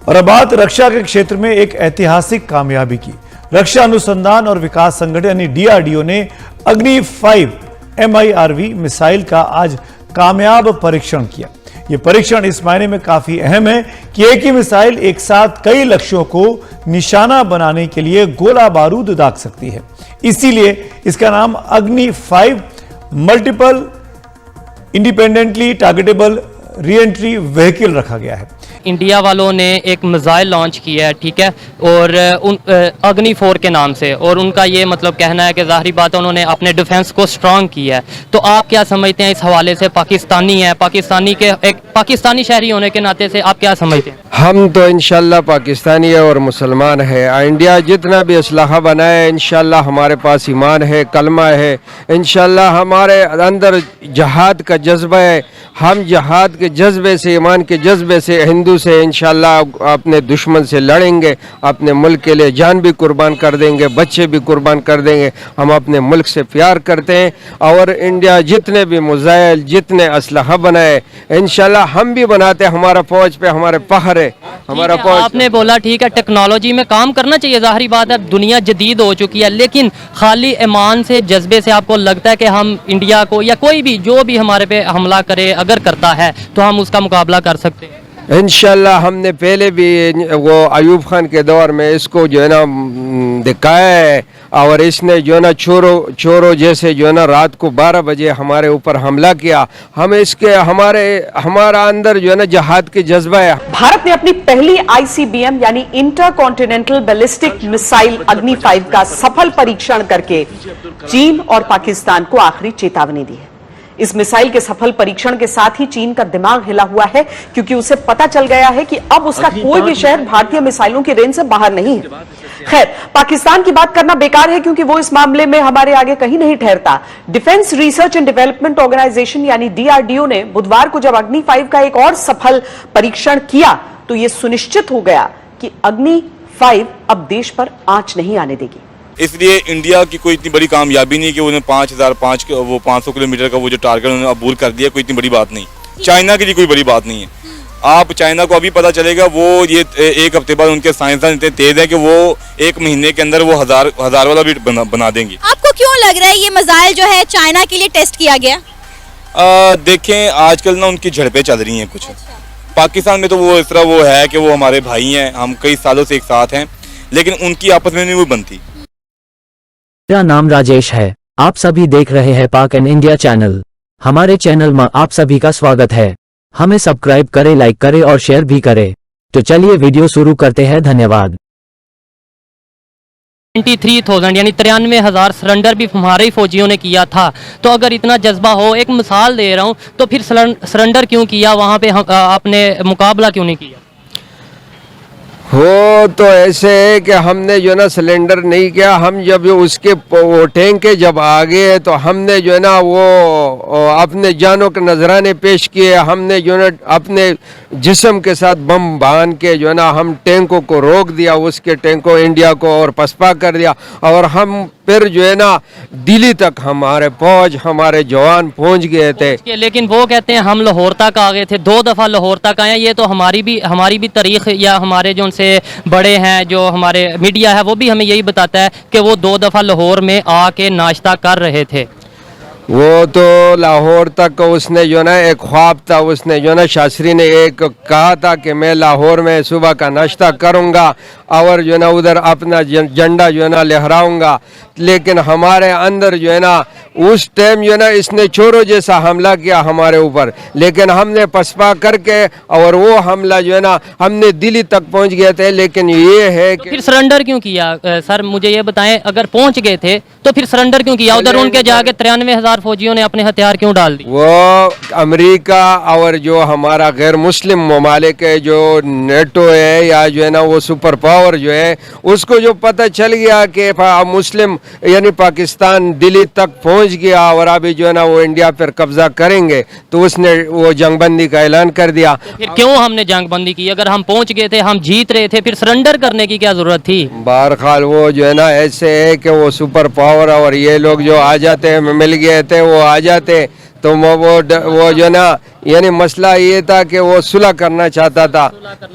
और अब बात रक्षा के क्षेत्र में एक ऐतिहासिक कामयाबी की। रक्षा अनुसंधान और विकास संगठन यानी डीआरडीओ ने अग्नि 5 MIRV मिसाइल का आज कामयाब परीक्षण किया। यह परीक्षण इस मायने में काफी अहम है कि एक ही मिसाइल एक साथ कई लक्ष्यों को निशाना बनाने के लिए गोला बारूद दाग सकती है। इसीलिए इसका नाम अग्नि 5 multiple independently targetable re-entry vehicle रखा गया है। इंडिया वालों ने एक मिसाइल लॉन्च किया है, ठीक है, और अग्नि 4 के नाम से, और उनका ये मतलब कहना है कि ज़ाहिरी बात है उन्होंने अपने डिफेंस को स्ट्रांग किया है। तो आप क्या समझते हैं इस हवाले से? पाकिस्तानी है, एक पाकिस्तानी शहरी होने के नाते से आप क्या समझते हैं? हम तो इंशाल्लाह पाकिस्तानी है और मुसलमान है। इंडिया जितना भी असलहा बनाए इंशाल्लाह हमारे पास ईमान है, कलमा है, इंशाल्लाह हमारे अंदर जहाद का जज्बा है। हम जहाद के जज्बे से, ईमान के जज्बे से, हिंदू से इंशाल्लाह अपने दुश्मन से लड़ेंगे, अपने मुल्क के लिए जान भी कुर्बान कर देंगे, बच्चे भी कुर्बान कर देंगे। हम अपने मुल्क से प्यार करते हैं और इंडिया जितने भी मिसाइल, जितने असलहा बनाए इंशाल्लाह हम भी बनाते हैं। हमारा फौज पे हमारे फख्र है, हमारा फौज। आपने बोला ठीक है, टेक्नोलॉजी में काम करना चाहिए, ज़ाहिरी बात है दुनिया जदीद हो चुकी है, लेकिन खाली ईमान से, जज्बे से आपको लगता है कि हम इंडिया को या कोई भी जो भी हमारे पे हमला करे अगर करता है तो हम उसका मुकाबला कर सकते हैं? इंशाल्लाह हमने पहले भी वो अयूब खान के दौर में इसको जो है ना दिखाया है, और इसने जो है ना चोरों जैसे जो है ना रात को 12 बजे हमारे ऊपर हमला किया। हम इसके हमारा अंदर जो है ना जहाद के जज्बा है। भारत ने अपनी पहली ICBM यानी इंटर कॉन्टिनेंटल बैलिस्टिक मिसाइल अग्नि 5 का सफल परीक्षण करके चीन और पाकिस्तान को आखिरी चेतावनी दी है। इस मिसाइल के सफल परीक्षण के साथ ही चीन का दिमाग हिला हुआ है, क्योंकि उसे पता चल गया है कि अब उसका कोई भी शहर भारतीय मिसाइलों की रेंज से बाहर नहीं है। खैर, पाकिस्तान की बात करना बेकार है, क्योंकि वो इस मामले में हमारे आगे कहीं नहीं ठहरता। Defence research and development organisation यानी DRDO ने बुधवार को जब अग्नि 5 का एक और सफल परीक्षण किया तो यह सुनिश्चित हो गया कि अग्नि 5 अब देश पर आंच नहीं आने देगी। इसलिए इंडिया की कोई इतनी बड़ी कामयाबी नहीं कि उन्हें 500 किलोमीटर का वो जो टारगेट उन्होंने अबूर कर दिया, कोई इतनी बड़ी बात नहीं। चाइना के लिए कोई बड़ी बात नहीं है। आप चाइना को अभी पता चलेगा, वो ये एक हफ्ते बाद उनके साइंसदान इतने तेज हैं कि वो 1 महीने के अंदर वो हजार वाला भी बना देंगे। आपको क्यों लग रहा है ये मिसाइल जो है चाइना के लिए टेस्ट किया गया? देखें आजकल ना उनकी झड़पें चल रही हैं कुछ। पाकिस्तान में तो वो इस तरह वो है कि वो हमारे भाई हैं, हम कई सालों से एक साथ हैं, लेकिन उनकी आपस में नहीं वो बनती। मेरा नाम राजेश है। आप सभी देख रहे हैं पाक एंड इंडिया चैनल। हमारे चैनल में आप सभी का स्वागत है। हमें सब्सक्राइब करें, लाइक करें और शेयर भी करें। तो चलिए वीडियो शुरू करते हैं। धन्यवाद। 23,000 यानी 93,000 सरेंडर भी हमारे ही फौजियों ने किया था। तो अगर इतना जज्बा हो, एक मिसाल दे रहा हूँ, तो फिर सरेंडर क्यों किया वहाँ पे? आपने मुकाबला क्यों नहीं किया? हो तो ऐसे है कि हमने जो ना सिलेंडर नहीं किया। हम जब उसके वो टैंक के जब आ गए तो हमने जो है ना वो अपने जानों के नजराने पेश किए। हमने जो ना अपने जिस्म के साथ बम बांध के जो है ना हम टैंकों को रोक दिया, उसके टैंकों इंडिया को, और पसपा कर दिया। और हम फिर जो है ना दिल्ली तक हमारे फौज, हमारे जवान पहुंच गए थे। लेकिन वो कहते हैं हम लाहौर तक आ गए थे, 2 दफ़ा लाहौर तक आए। ये तो हमारी भी तारीख या हमारे जो उनसे बड़े हैं, जो हमारे मीडिया है, वो भी हमें यही बताता है कि वो 2 दफ़ा लाहौर में आके नाश्ता कर रहे थे। वो तो लाहौर तक उसने जो ना एक ख्वाब था, उसने जो ना शास्त्री ने एक कहा था कि मैं लाहौर में सुबह का नाश्ता करूंगा और जो ना उधर अपना झंडा जो है ना लहराऊंगा। लेकिन हमारे अंदर जो है ना उस टाइम जो है ना इसने चोरों जैसा हमला किया हमारे ऊपर, लेकिन हमने पसपा करके और वो हमला जो है ना हमने दिल्ली तक पहुंच गए थे। लेकिन ये है कि फिर सरेंडर क्यों किया? सर मुझे ये बताएं, अगर पहुंच गए थे तो फिर सरेंडर क्यों किया? उधर उनके जाके 93,000 फौजियों ने अपने हथियार क्यों डाल दी? वो अमेरिका और जो हमारा गैर मुस्लिम ममालिक है, जो नेटो है या जो है ना वो सुपर पावर जो है, उसको जो पता चल गया कि मुस्लिम यानी पाकिस्तान दिल्ली तक पहुंच गया और अभी जो है ना वो इंडिया पर कब्जा करेंगे, तो उसने वो जंगबंदी का ऐलान कर दिया। फिर क्यों हमने जंगबंदी की? अगर हम पहुंच गए थे, हम जीत रहे थे, फिर सरेंडर करने की क्या जरूरत थी? बहरहाल वो जो है ना ऐसे है कि वो सुपर पावर और ये लोग जो आ जाते हैं, मिल गए थे वो आ जाते, तो वो जो ना यानी मसला ये था कि वो सुलह करना चाहता था,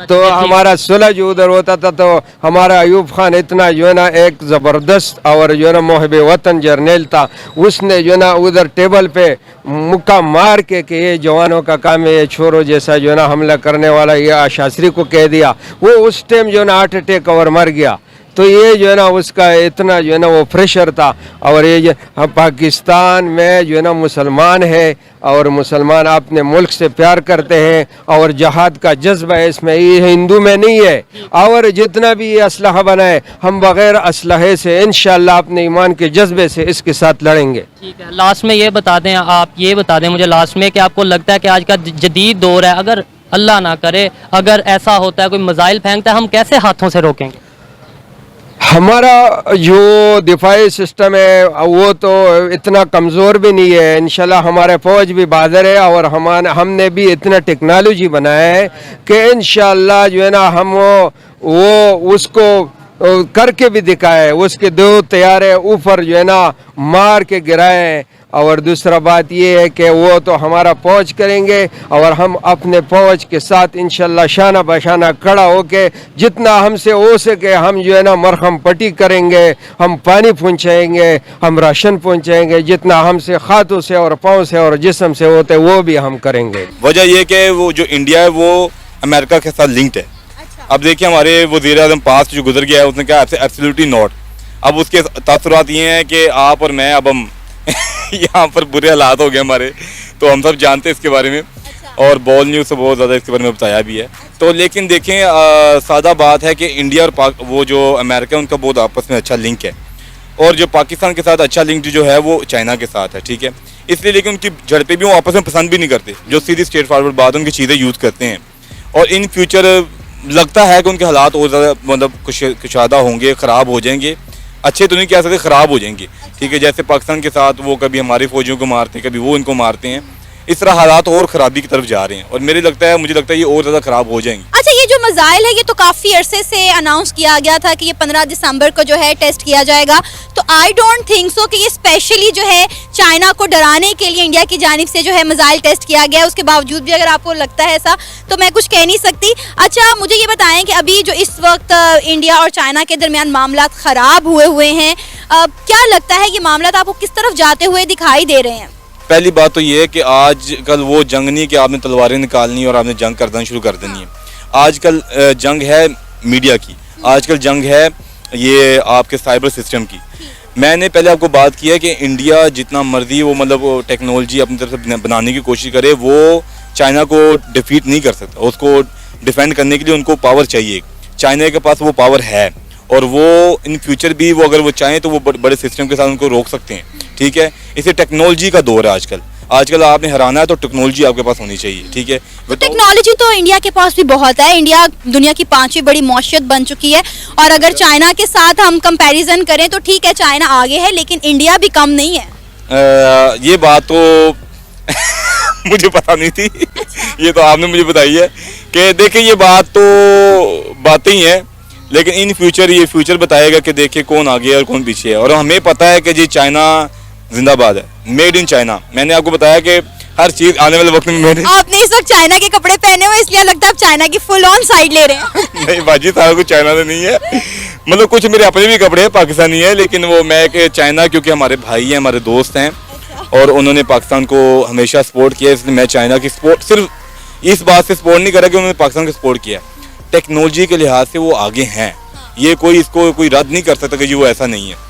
तो हमारा सुलह जो उधर होता था तो हमारा अयूब खान इतना जो है ना एक ज़बरदस्त और जो है ना मोहब वतन जर्नल था, उसने जो है ना उधर टेबल पे मुक्का मार के कि ये जवानों का काम है, ये छोरो जैसा जो है ना हमला करने वाला ये आशास्त्री को कह दिया। वो उस टाइम जो है ना हार्ट अटैक और मर गया। तो ये जो है ना उसका इतना जो है ना वो प्रेशर था। और ये जो पाकिस्तान में जो है ना मुसलमान है और मुसलमान अपने मुल्क से प्यार करते हैं और जहाद का जज्बा है इसमें, ये हिंदू में नहीं है। और जितना भी ये असलहा बनाए हम बग़ैर असलहे से इंशाअल्लाह अपने ईमान के जज्बे से इसके साथ लड़ेंगे। ठीक है, लास्ट में ये बता दें, आप ये बता दें मुझे लास्ट में कि आपको लगता है कि आज का जदीद दौर है, अगर अल्लाह ना करे अगर ऐसा होता है कोई मिसाइल फेंकता है, हम कैसे हाथों से रोकेंगे? हमारा जो दिफाई सिस्टम है वो तो इतना कमज़ोर भी नहीं है, इंशाल्लाह हमारे फ़ौज भी बहादुर है और हमने भी इतना टेक्नोलॉजी बनाया है कि इंशाल्लाह जो है ना हम वो उसको करके भी दिखाए, उसके 2 तैयारे ऊपर जो है ना मार के गिराए। और दूसरा बात ये है कि वो तो हमारा फौज करेंगे और हम अपने फौज के साथ इंशाल्लाह शाना बशाना खड़ा होके जितना हमसे हो सके हम जो है ना मरहम पट्टी करेंगे, हम पानी पहुँचाएंगे, हम राशन पहुँचाएंगे, जितना हमसे हाथों से और पाँव से और जिस्म से होते वो भी हम करेंगे। वजह यह कि वो जो इंडिया है वो अमेरिका के साथ लिंक्ड है। अब देखिए हमारे वज़ीर-ए-आज़म पास जो गुजर गया है उसने कहा एब्सोल्युटली नॉट। अब उसके तासुरात ये हैं कि आप और मैं अब हम यहाँ पर बुरे हालात हो गए हमारे, तो हम सब जानते हैं इसके बारे में। और बॉल न्यूज़ से बहुत ज़्यादा इसके बारे में बताया भी है। तो लेकिन देखें सादा बात है कि इंडिया और वो जो अमेरिका है उनका बहुत आपस में अच्छा लिंक है, और जो पाकिस्तान के साथ अच्छा लिंक जो है वो चाइना के साथ है, ठीक है। इसलिए लेकिन उनकी झड़पें भी वो आपस में पसंद भी नहीं करते, जो सीधी स्ट्रेट फॉरवर्ड बात उनकी चीज़ें यूज़ करते हैं। और इन फ्यूचर लगता है कि उनके हालात और ज़्यादा मतलब कुशादा होंगे, ख़राब हो जाएंगे। अच्छे तो नहीं कह सकते, ख़राब हो जाएंगे, ठीक है। जैसे पाकिस्तान के साथ वो कभी हमारे फौजियों को मारते हैं, कभी वो इनको मारते हैं, इस तरह हालात और ख़राबी की तरफ जा रहे हैं और मुझे लगता है ये और ज़्यादा ख़राब हो जाएंगे। अच्छा, ये जो मिसाइल है ये तो काफ़ी अरसे से अनाउंस किया गया था कि ये 15 दिसंबर को जो है टेस्ट किया जाएगा, तो आई डोंट थिंक सो कि ये स्पेशली जो है चाइना को डराने के लिए इंडिया की जानिब से जो है मिसाइल टेस्ट किया गया है। उसके बावजूद भी अगर आपको लगता है ऐसा तो मैं कुछ कह नहीं सकती। अच्छा, मुझे ये बताएं कि अभी जो इस वक्त इंडिया और चाइना के दरमियान मामला ख़राब हुए हैं, क्या लगता है ये मामला आपको किस तरफ जाते हुए दिखाई दे रहे हैं? पहली बात तो ये है कि आजकल वो जंग नहीं कि आपने तलवारें निकालनी और आपने जंग करना शुरू कर देनी है। आजकल जंग है मीडिया की, आजकल जंग है ये आपके साइबर सिस्टम की। मैंने पहले आपको बात की है कि इंडिया जितना मर्जी वो मतलब टेक्नोलॉजी अपनी तरफ से बनाने की कोशिश करे, वो चाइना को डिफीट नहीं कर सकता। उसको डिफेंड करने के लिए उनको पावर चाहिए। चाइना के पास वो पावर है और वो इन फ्यूचर भी वो अगर वो चाहें तो वो बड़े सिस्टम के साथ उनको रोक सकते हैं, ठीक है। इसे टेक्नोलॉजी का दौर है आजकल आपने हराना है तो टेक्नोलॉजी आपके पास होनी चाहिए, ठीक है। तो टेक्नोलॉजी तो इंडिया के पास भी बहुत है। इंडिया दुनिया की 5वीं बड़ी मौशियत बन चुकी है और अगर चाइना के साथ हम कंपैरिजन करें तो ठीक है चाइना आगे है लेकिन इंडिया भी कम नहीं है। ये बात तो मुझे पता नहीं थी। ये तो आपने मुझे बताई है कि देखिए ये बातें ही हैं, लेकिन इन फ्यूचर ये फ्यूचर बताएगा कि देखिए कौन आगे है और कौन पीछे है। और हमें पता है कि जी चाइना जिंदाबाद है, मेड इन चाइना। मैंने आपको बताया कि हर चीज आने वाले वक्त में आपने इस वक्त चाइना के कपड़े पहने हुए इसलिए लगता है आप चाइना की फुल ऑन साइड ले रहे हैं। नहीं बाजी, सारा कुछ चाइना से नहीं है, मतलब कुछ मेरे अपने भी कपड़े हैं पाकिस्तानी है, लेकिन वो मैं कि चाइना क्योंकि हमारे भाई हैं, हमारे दोस्त हैं और उन्होंने पाकिस्तान को हमेशा सपोर्ट किया, इसलिए मैं चाइना की सपोर्ट सिर्फ इस बात से सपोर्ट नहीं करा कि उन्होंने पाकिस्तान को सपोर्ट किया, टेक्नोलॉजी के लिहाज से वो आगे हैं। ये कोई इसको कोई रद्द नहीं कर सकता कि जी वो ऐसा नहीं है।